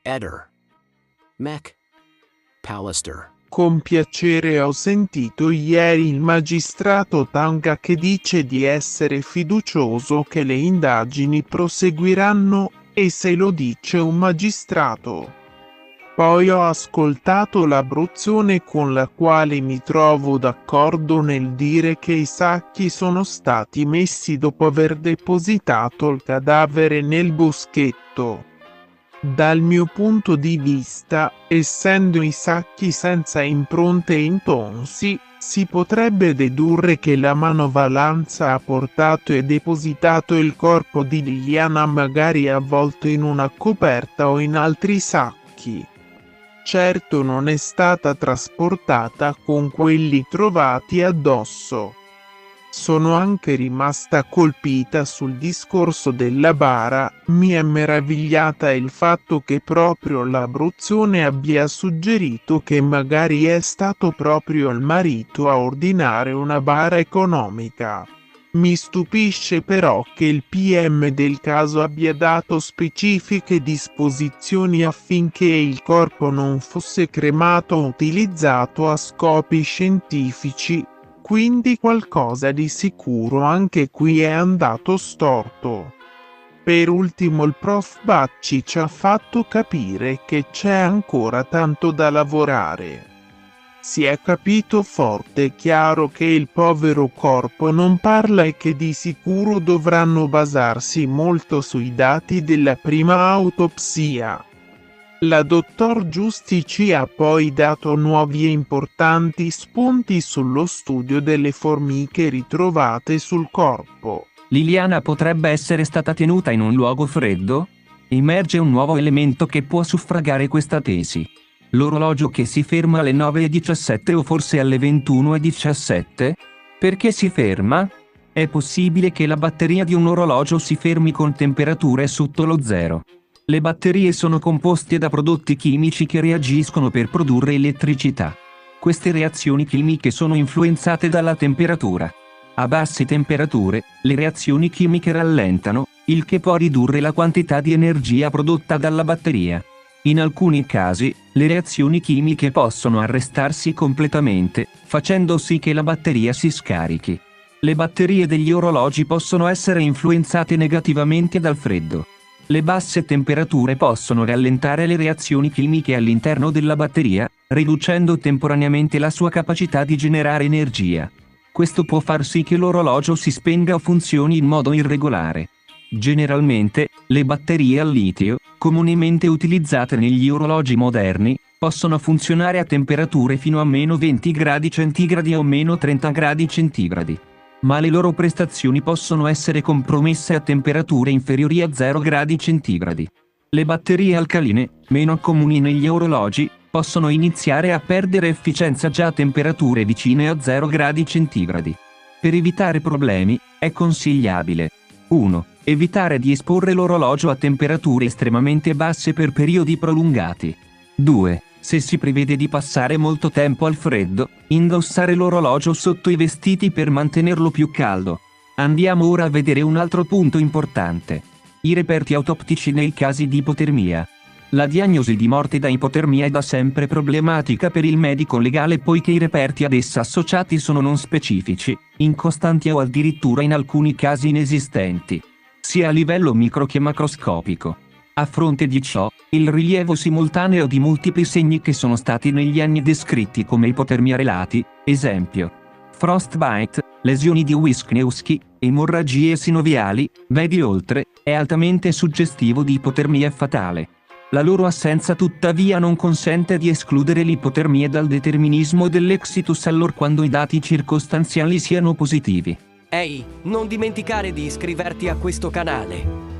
Eder. Mech. Pallister. Con piacere ho sentito ieri il magistrato Tanga che dice di essere fiducioso che le indagini proseguiranno, e se lo dice un magistrato. Poi ho ascoltato la Bruzzone con la quale mi trovo d'accordo nel dire che i sacchi sono stati messi dopo aver depositato il cadavere nel boschetto. Dal mio punto di vista, essendo i sacchi senza impronte e intonsi, si potrebbe dedurre che la manovalanza ha portato e depositato il corpo di Liliana magari avvolto in una coperta o in altri sacchi. Certo non è stata trasportata con quelli trovati addosso. Sono anche rimasta colpita sul discorso della bara, mi è meravigliata il fatto che proprio la Bruzzone abbia suggerito che magari è stato proprio il marito a ordinare una bara economica. Mi stupisce però che il PM del caso abbia dato specifiche disposizioni affinché il corpo non fosse cremato o utilizzato a scopi scientifici. Quindi qualcosa di sicuro anche qui è andato storto. Per ultimo il prof Bacci ci ha fatto capire che c'è ancora tanto da lavorare. Si è capito forte e chiaro che il povero corpo non parla e che di sicuro dovranno basarsi molto sui dati della prima autopsia. La dottor Giusti ci ha poi dato nuovi e importanti spunti sullo studio delle formiche ritrovate sul corpo. Liliana potrebbe essere stata tenuta in un luogo freddo? Emerge un nuovo elemento che può suffragare questa tesi. L'orologio che si ferma alle 9:17 o forse alle 21:17? Perché si ferma? È possibile che la batteria di un orologio si fermi con temperature sotto lo zero. Le batterie sono composte da prodotti chimici che reagiscono per produrre elettricità. Queste reazioni chimiche sono influenzate dalla temperatura. A basse temperature, le reazioni chimiche rallentano, il che può ridurre la quantità di energia prodotta dalla batteria. In alcuni casi, le reazioni chimiche possono arrestarsi completamente, facendo sì che la batteria si scarichi. Le batterie degli orologi possono essere influenzate negativamente dal freddo. Le basse temperature possono rallentare le reazioni chimiche all'interno della batteria, riducendo temporaneamente la sua capacità di generare energia. Questo può far sì che l'orologio si spenga o funzioni in modo irregolare. Generalmente, le batterie al litio, comunemente utilizzate negli orologi moderni, possono funzionare a temperature fino a meno 20 gradi centigradi o meno 30 gradi centigradi. Ma le loro prestazioni possono essere compromesse a temperature inferiori a 0 gradi centigradi. Le batterie alcaline, meno comuni negli orologi, possono iniziare a perdere efficienza già a temperature vicine a 0 gradi centigradi. Per evitare problemi, è consigliabile 1. Evitare di esporre l'orologio a temperature estremamente basse per periodi prolungati. 2. Se si prevede di passare molto tempo al freddo, indossare l'orologio sotto i vestiti per mantenerlo più caldo. Andiamo ora a vedere un altro punto importante. I reperti autoptici nei casi di ipotermia. La diagnosi di morte da ipotermia è da sempre problematica per il medico legale poiché i reperti ad essa associati sono non specifici, incostanti o addirittura in alcuni casi inesistenti, sia a livello micro che macroscopico. A fronte di ciò, il rilievo simultaneo di multipli segni che sono stati negli anni descritti come ipotermia relati, esempio, frostbite, lesioni di Wisniewski, emorragie sinoviali, vedi oltre, è altamente suggestivo di ipotermia fatale. La loro assenza tuttavia non consente di escludere l'ipotermia dal determinismo dell'exitus allorquando i dati circostanziali siano positivi. Ehi, non dimenticare di iscriverti a questo canale.